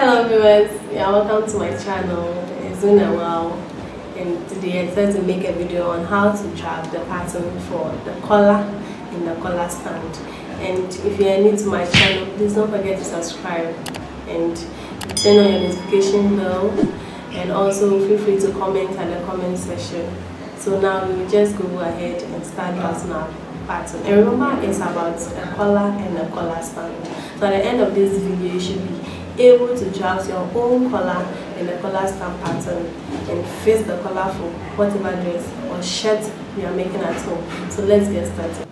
Hello viewers, welcome to my channel. It's been a while, and today I decided to make a video on how to draft the pattern for the collar in the collar stand. And if you are new to my channel, please don't forget to subscribe and turn on your notification bell, and also feel free to comment at the comment section. So now we will just go ahead and start drafting our pattern. And remember, it's about a collar and a collar stand. So at the end of this video, you should be able to draft your own collar in the collar stand pattern and face the collar for whatever dress or shirt you are making at home. So let's get started.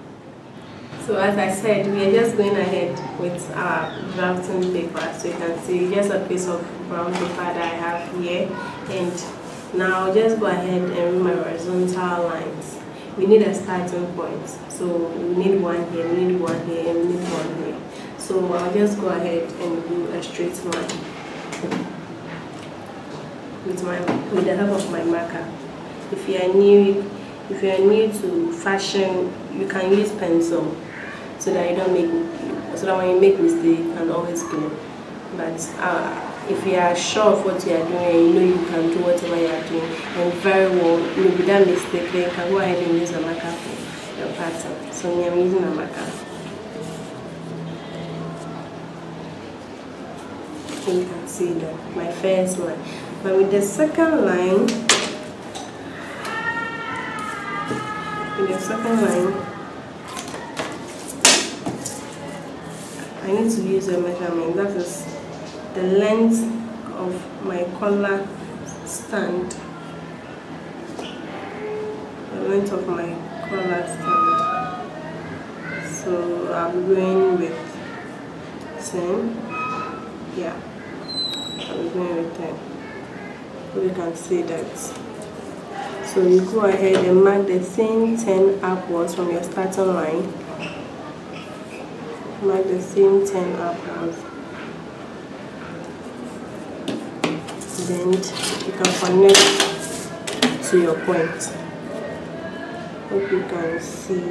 So as I said, we are just going ahead with our drafting paper. So you can see just a piece of brown paper that I have here, and now I'll just go ahead and remove my horizontal lines. We need a starting point, so we need one here, we need one here, and we need one here. So I'll just go ahead and do a straight line with the help of my marker. If you are new to fashion, you can use pencil so that you don't make, so that when you make mistake, you can always go. But if you are sure of what you are doing and you know you can do whatever you are doing and very well, maybe that mistake, then you can go ahead and use a marker for your pattern. So I'm using a marker. You can see that my first line, but with the second line, I need to use a measurement. That is the length of my collar stand. The length of my collar stand. So I'm going with 10. Yeah. I'm going with 10. So you can see that. So you go ahead and mark the same 10 upwards from your starting line. Mark the same 10 upwards. Then you can connect to your point. Hope you can see.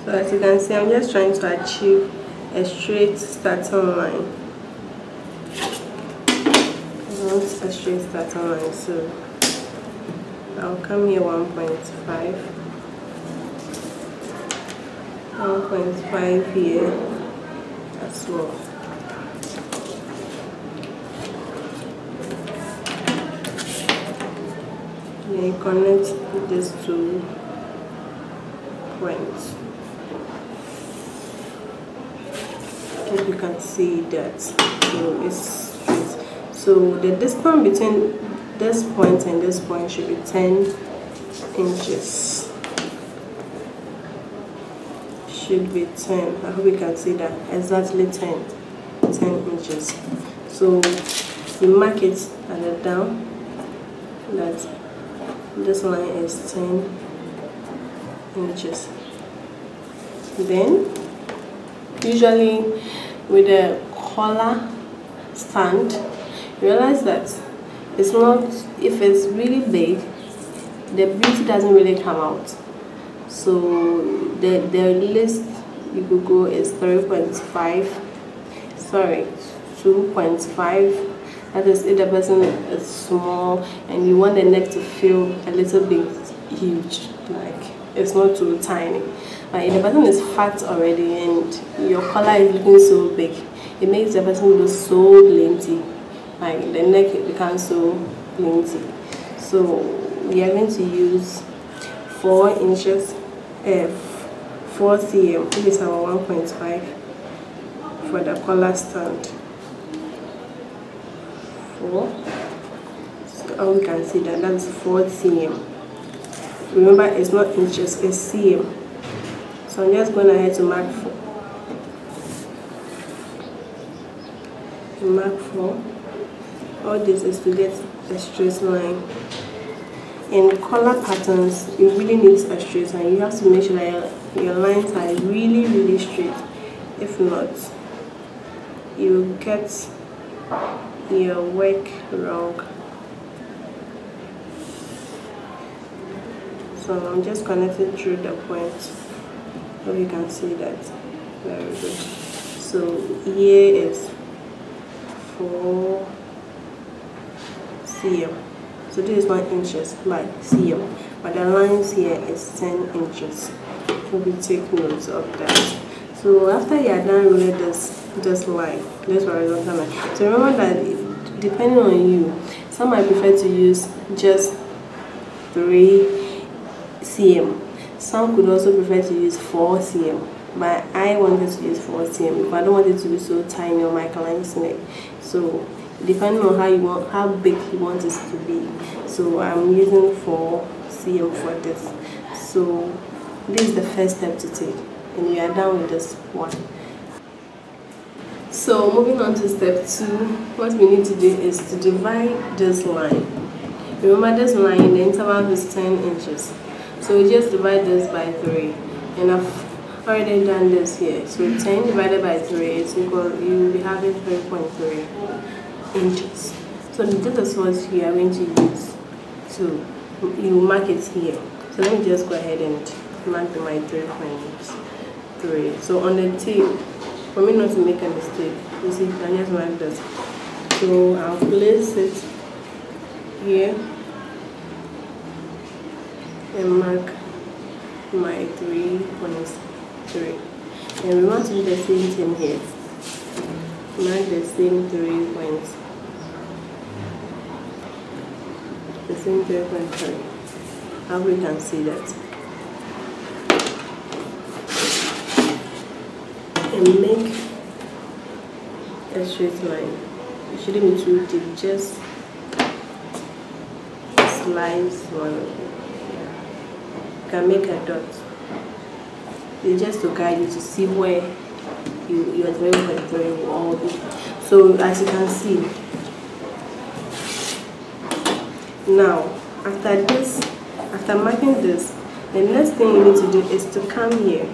So as you can see, I'm just trying to achieve a straight starting line. I want a straight starting line, so I'll come here 1.5. 1.5 here as well. Then connect these two points. You can see that, so it's straight. So the distance between this point and this point should be 10 inches. Should be 10. I hope you can see that, exactly 10 inches. So you mark it at the down that this line is 10 inches. Then usually with a collar stand, you realize that it's not, if it's really big, the beauty doesn't really come out. So the least you could go is 2.5. That is if the person is small and you want the neck to feel a little bit huge, like it's not too tiny. But if the person is fat already and your collar is looking so big, it makes the person look so lengthy. like the neck becomes so plenty. So we are going to use 4 inches, 4 cm, which is our 1.5 for the collar stand. 4. So we can see that that's 4 cm. Remember, it's not inches, it's cm. So I'm just going ahead to mark 4. Mark 4. All this is to get a straight line. In collar patterns, you really need a straight line. You have to make sure that your lines are really straight. If not, you will get your work wrong. So I'm just connecting through the point. So you can see that. Very good. So here is 4 cm. So this is 1 inches by cm, but the lines here is 10 inches. So we take notes of that. So after you are done with this line, this horizontal line. So remember that depending on you, some might prefer to use just 3 cm. Some could also prefer to use 4 cm. But I wanted to use 4 cm because I don't want it to be so tiny on my client's neck. So depending on how big you want it to be. So I'm using 4 cm for this. So this is the first step to take, and we are done with this one. So moving on to step 2, what we need to do is to divide this line. Remember, this line, the interval is 10 inches. So we just divide this by 3, and I've already done this here. So 10 divided by 3 is equal, you will be having 3.3 inches. So this is what you are going to use. So you mark it here. So let me just go ahead and mark my 3.3. So on the tape, for me not to make a mistake, you see, I just mark this. So I'll place it here and mark my 3.3. And we want to do the same thing here. Mark the same 3 points. The same 3.3. How we can see that. And make a straight line. It shouldn't be too deep, just slice one. You can make a dot. It's just to guide you to see where your 3.3 will all be. So as you can see, now after marking this, the next thing you need to do is to come here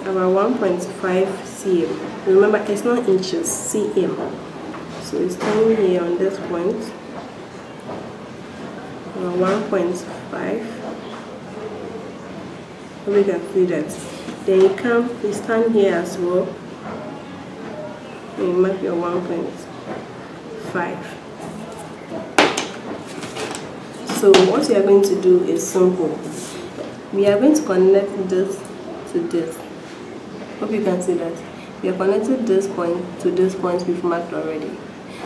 about 1.5 cm. Remember, it's not inches, cm. So it's coming here on this point, about 1.5. We can see that. Then you stand here as well, and you mark your 1.5. So what we are going to do is simple. We are going to connect this to this. Hope you can see that. We have connected this point to this point we've marked already.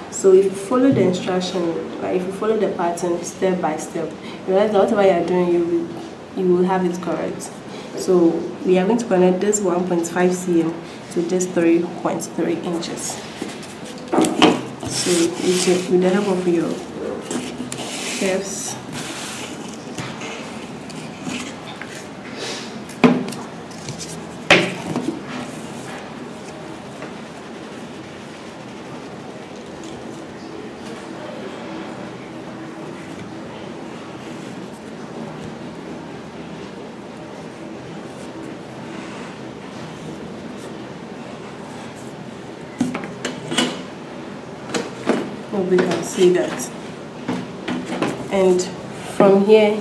So if you follow the instruction, like if you follow the pattern step by step, you realize that whatever you are doing, you will have it correct. So we are going to connect this 1.5 cm to this 3.3 inches. So with the help of your curves, we can see that. And from here,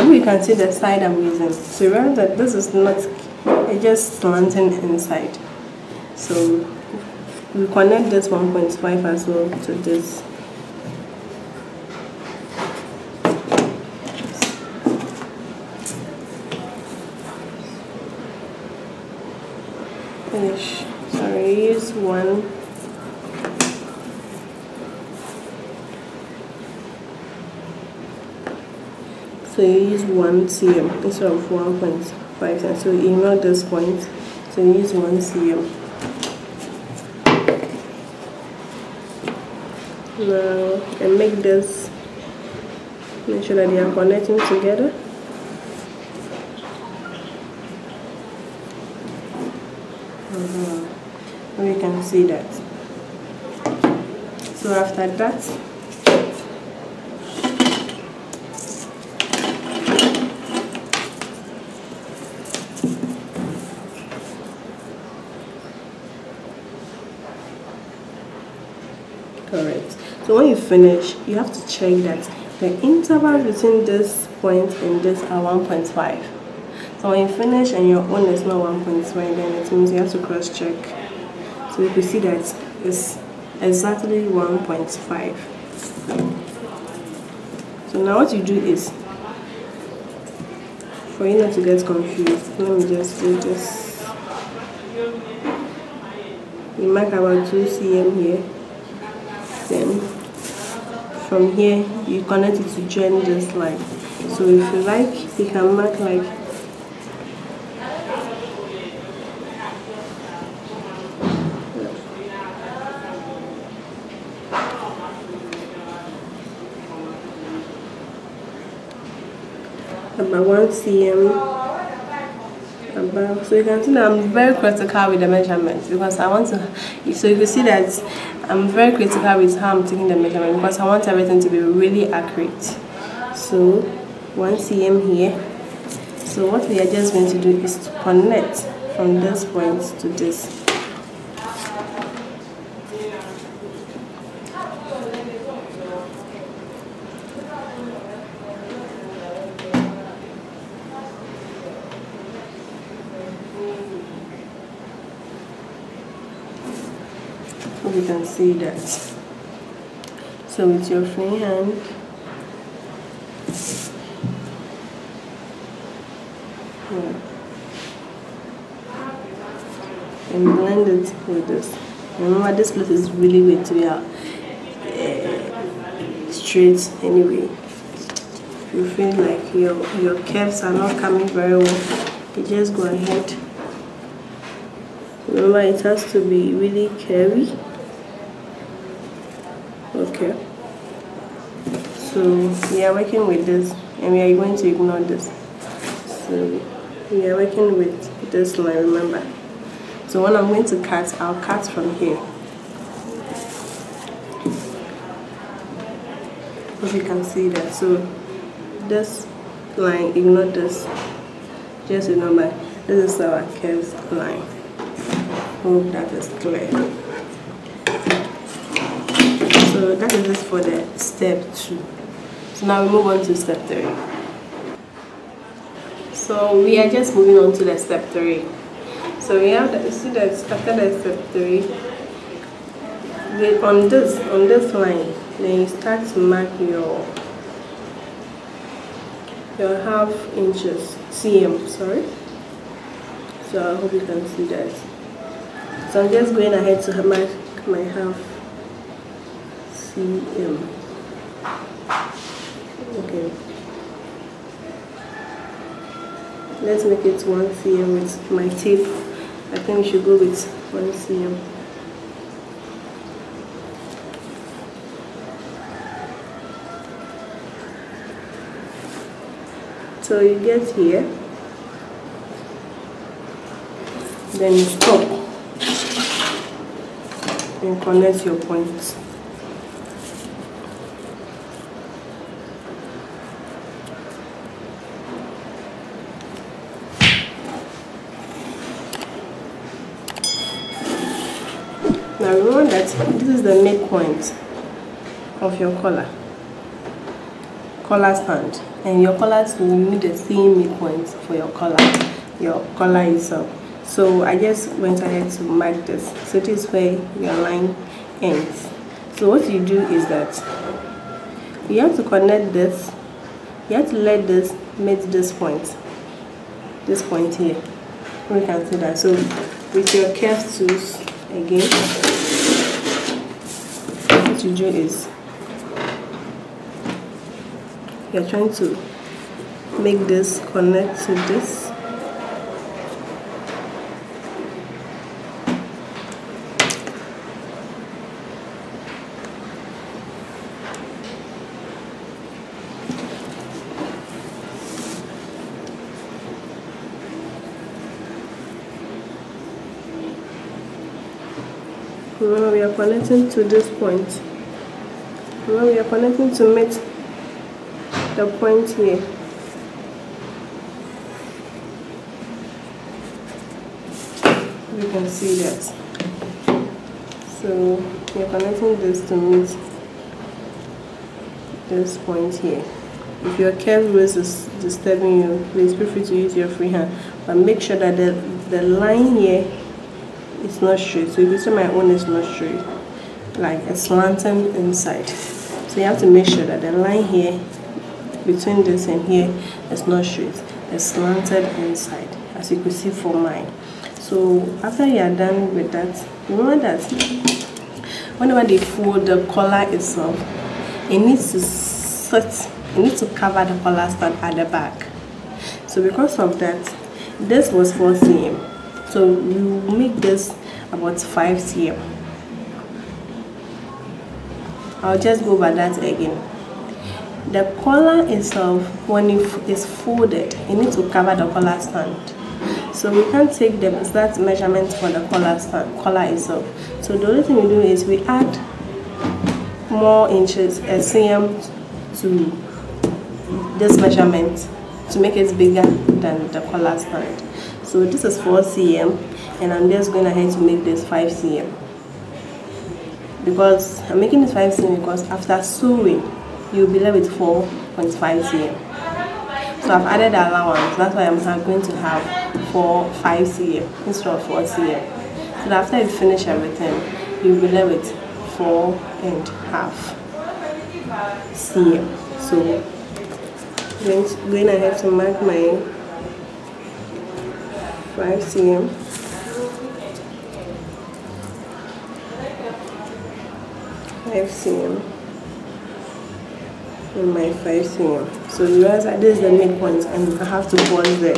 we can see the side I'm using. So remember that this is not, it's just slanting inside. So we connect this 1.5 as well to this. Finish. So we use 1. So you use 1 cm instead of 1.5, so you ignore this point. So you use 1 cm. Now and make this. Make sure that they are connecting together. We can see that. So after that, correct. So when you finish, you have to check that the interval between this point and this are 1.5. So when you finish and your own is not 1.5, then it means you have to cross check. So you can see that it's exactly 1.5. So now what you do is, for you not to get confused, let me just do this. You mark about 2 cm here. Then from here you connect it to join this line. So if you like, you can mark like about 1 cm above. So you can see that I'm very critical with the measurements because I want to, so you can see that I'm very critical with how I'm taking the measurement because I want everything to be really accurate. So 1 cm here. So what we are just going to do is to connect from this point to this. You can see that. So with your free hand, and blend it with this. Remember, this place is really going to be straight anyway. If you feel like your curves are not coming very well, you just go ahead. Remember, it has to be really curvy. Okay, so we are working with this and we are going to ignore this. So we are working with this line, remember. So when I'm going to cut, I'll cut from here. Hope you can see that. So this line, ignore this. Just remember, this is our curved line. Hope that is clear. So that is it for the step 2. So now we move on to step 3. So we are just moving on to the step 3. So we have that, you see that after the step 3, on this line, then you start to mark your half inches, cm, sorry. So I hope you can see that. So I'm just going ahead to mark my half cm. Okay. Let's make it 1 cm with my tape. I think we should go with 1 cm. So you get here, then you stop and connect your points. Now remember that this is the midpoint of your collar stand, and your collars will need the same midpoint for your collar itself. So I just went ahead to mark this. So this is where your line ends. So what you do is that you have to connect this. You have to let this meet this point here. We can see that. So with your curved tools again, what you do is you're trying to make this connect to this. Remember, we are connecting to this point. Remember, we are connecting to meet the point here. You can see that. So we are connecting this to meet this point here. If your curved wrist is disturbing you, please feel free to use your free hand, but make sure that the line here is not straight. So if you see my own is not straight, like a slanting inside. So you have to make sure that the line here between this and here is not straight, it's slanted inside, as you could see for mine. So after you are done with that, remember that whenever they fold the collar itself, it needs to sit, it needs to cover the collar stand at the back. So because of that, this was 4 cm. So you make this about 5 cm. I'll just go by that again. The collar itself, when it is folded, it needs to cover the collar stand. So we can't take the exact measurement for the collar itself. So the only thing we do is we add more inches, a cm, to this measurement to make it bigger than the collar stand. So this is 4 cm, and I'm just going ahead to make this 5 cm. Because I'm making this 5 cm because after sewing, you'll be left with 4.5 cm. So I've added the allowance. That's why I'm going to have 5 cm instead of 4 cm. So after you finish everything, you'll be left with 4.5 cm. So going ahead to mark my 5 cm. And my 5 cm. So you realize that this is the midpoint, and you have to pause there.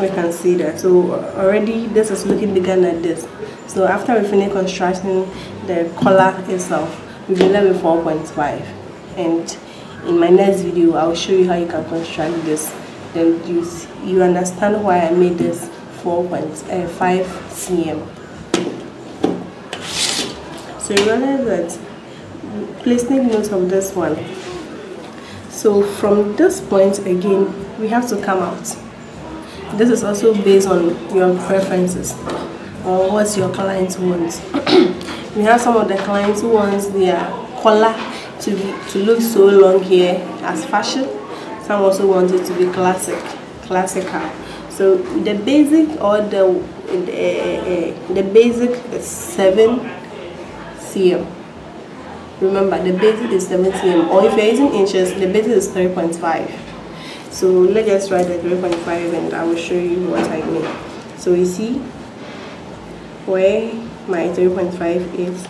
We can see that. So already this is looking bigger than this. So after we finish constructing the collar itself, we'll be left with 4.5. And in my next video, I'll show you how you can construct this. Then you understand why I made this 4.5 cm. So you realize that, please take note of this one. So from this point again, we have to come out. This is also based on your preferences or what your client wants. We have some of the clients who wants their collar to look so long here as fashion. Some also want it to be classical. So the basic or the basic is 7 cm. Remember, the basic is 7 cm, or if you're using inches, the basic is 3.5. So let's just try the 3.5 and I will show you what I mean. So you see where my 3.5 is.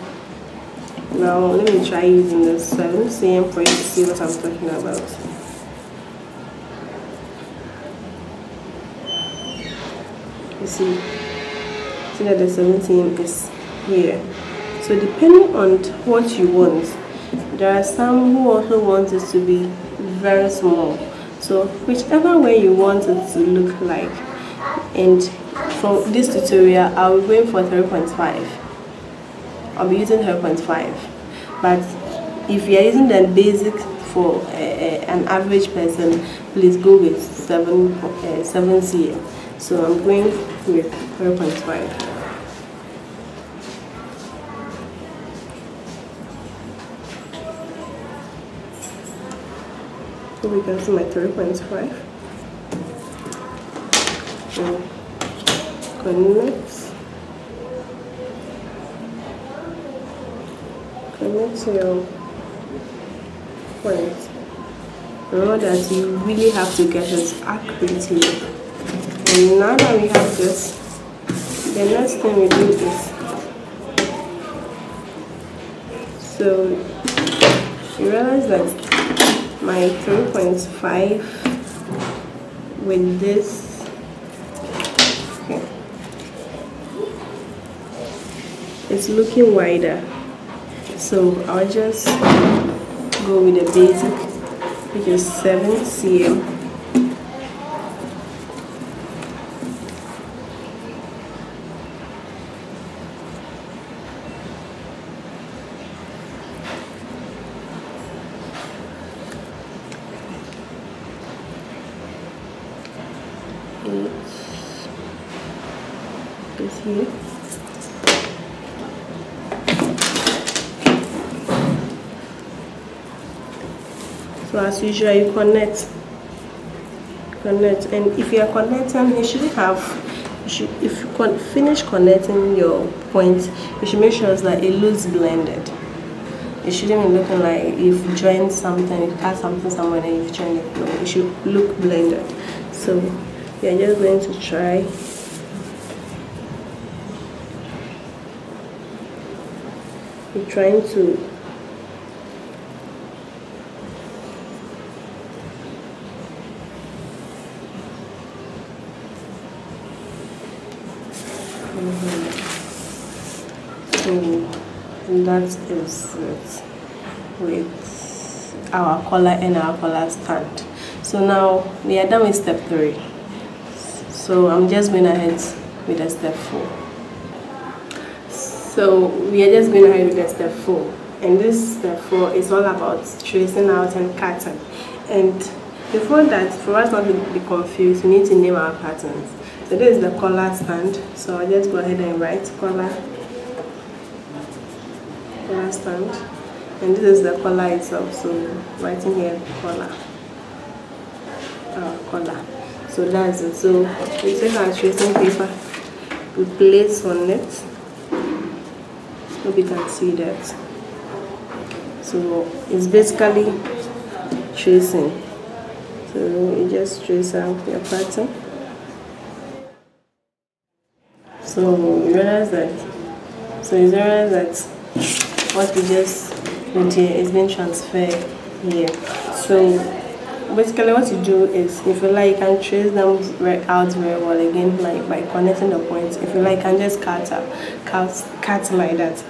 Now let me try using the 7 cm for you to see what I'm talking about. You see that the 7 cm is here. So depending on what you want, there are some who also want it to be very small. So whichever way you want it to look like. And from this tutorial, I'll be going for 3.5. I'll be using 3.5. But if you're using the basic for an average person, please go with 7 cm. So I'm going with 3.5. So we can see my 3.5. Connect. Connect your point. Remember that you really have to get it accurately. And now that we have this, the next thing we do is, so you realize that my 3.5 with this, okay, it's looking wider, so I'll just go with the basic, which is 7 cm. Is here. So as usual, you connect, and if you are connecting, you should have, if you finish connecting your point, you should make sure that it looks blended. It shouldn't be looking like you've joined something, you cut something somewhere and you've joined it. No, it should look blended. So we are just going to try. We're trying to so that is it with our collar and our collar stand. So now we are done with step 3. So I'm just going ahead with the step 4. So we are just going ahead with the step 4, and this step 4 is all about tracing out and cutting. And before that, for us not to be confused, we need to name our patterns. So this is the collar stand, so I'll just go ahead and write collar stand, and this is the collar itself, so writing here collar, collar. So that's it. So we take our tracing paper, we place on it. Hope you can see that. So it's basically tracing. So you just trace out your pattern. So you realize that what we just did here is being transferred here. So basically what you do is, if you like, you can trace them out very well again, like by connecting the points. If you like, you can just cut like that.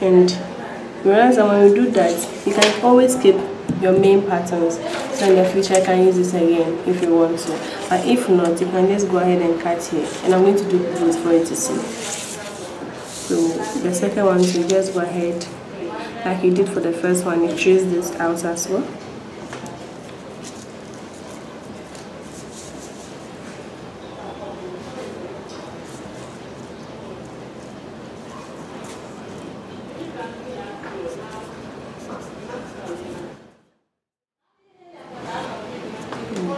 And you realize that when you do that, you can always keep your main patterns, so in the future you can use this again if you want to. But if not, you can just go ahead and cut here, and I'm going to do both for you to see. So the second one, you just go ahead like you did for the first one, you trace this out as well.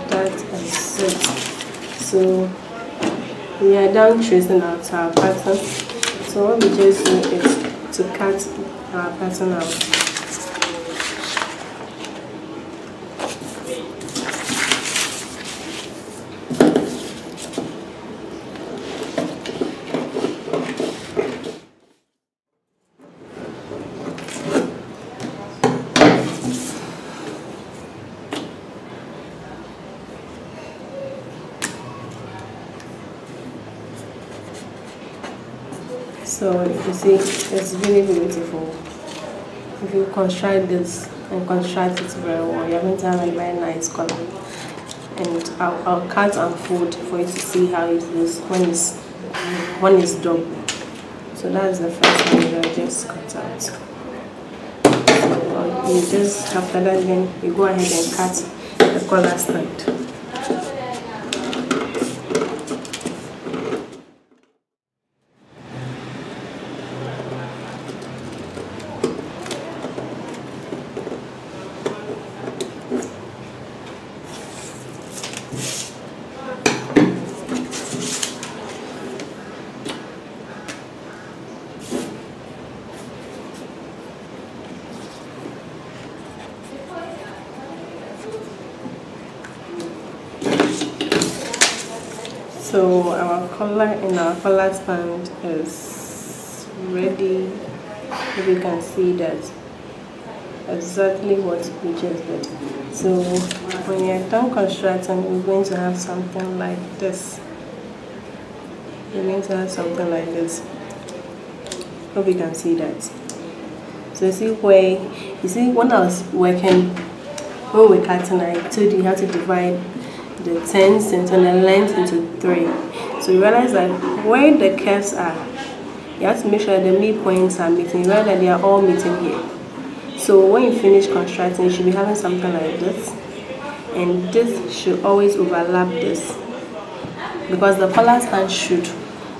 That is it. So we are done tracing out our pattern. So what we just do is to cut our pattern out. So you see, it's really beautiful. If you construct this and construct it very well, you're going to have a very nice color. And I'll cut and fold for you to see how it looks when it's double. So that's the first one that I just cut out. So you just, after that, then you go ahead and cut the collar stand. So our collar in our collar stand is ready. If you can see that exactly what we just did. So when you're done constructing, you're going to have something like this. You're going to have something like this. Hope you can see that. So you see when I was working, when we cutting, I told you how to divide the 10 cents and the length into 3. So you realize that where the curves are, you have to make sure that the midpoints are meeting. You realize that they are all meeting here. So when you finish constructing, you should be having something like this, and this should always overlap this, because the collar stand should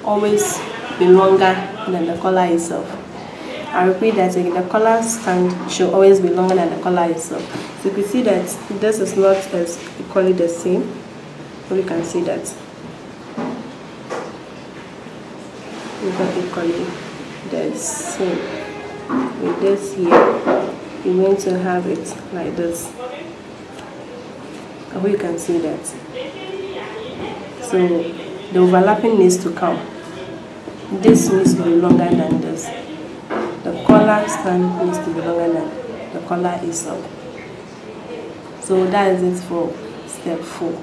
always be longer than the collar itself. I repeat that again, the collar stand should always be longer than the collar itself. So you can see that this is not as equally the same, but you can see that it's not equally the same. With this here, you're going to have it like this. I hope you can see that. So the overlapping needs to come. This needs to be longer than this. The collar stand needs to be longer than the collar itself. So that is it for step 4.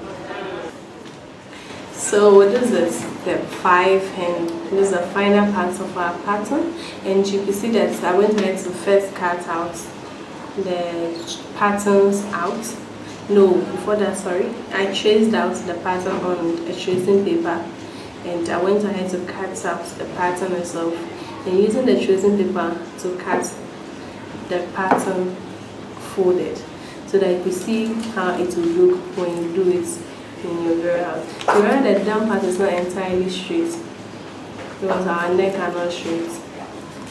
So this is step 5, and this is the final part of our pattern. And you can see that I went ahead to first cut out the patterns out. No, before that, sorry, I traced out the pattern on a tracing paper, and I went ahead to cut out the pattern itself, and using the tracing paper to cut the pattern folded, so that you could see how it will look when you do it in your very house. So remember that the down part is not entirely straight because our neck are not straight.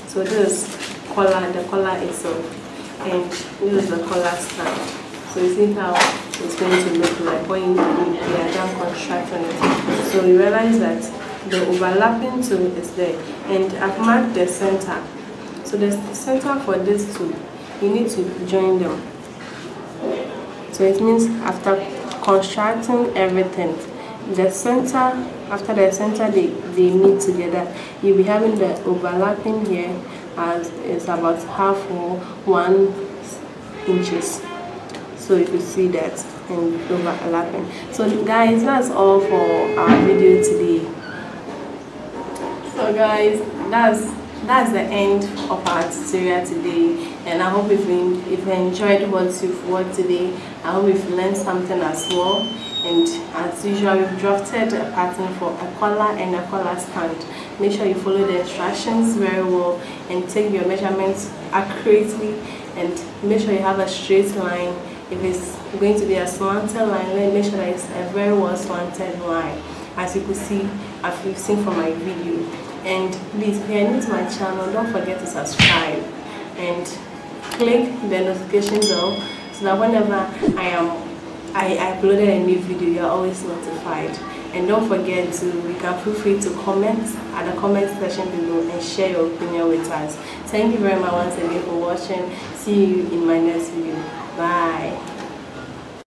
So this is collar, the collar itself, and this is the collar stand. So you see how it's going to look like when you are done constructing it. So you realize that the overlapping too is there, and I've marked the center. So the center for these two, you need to join them. So it means after constructing everything, the center, after the center they meet together, you'll be having the overlapping here as it's about half or 1 inches. So you can see that and overlapping. So guys, that's all for our video today. So guys, that's the end of our tutorial today, and I hope if you enjoyed what you've watched today, I hope you've learned something as well. And as usual, we've drafted a pattern for a collar and a collar stand. Make sure you follow the instructions very well and take your measurements accurately, and make sure you have a straight line. If it's going to be a slanted line, make sure that it's a very well slanted line, as you could see, as you've seen from my video. And please, if you're new to my channel, don't forget to subscribe and click the notification bell so that whenever I uploaded a new video, you're always notified. And don't forget to, you can feel free to comment at the comment section below and share your opinion with us. Thank you very much once again for watching. See you in my next video. Bye.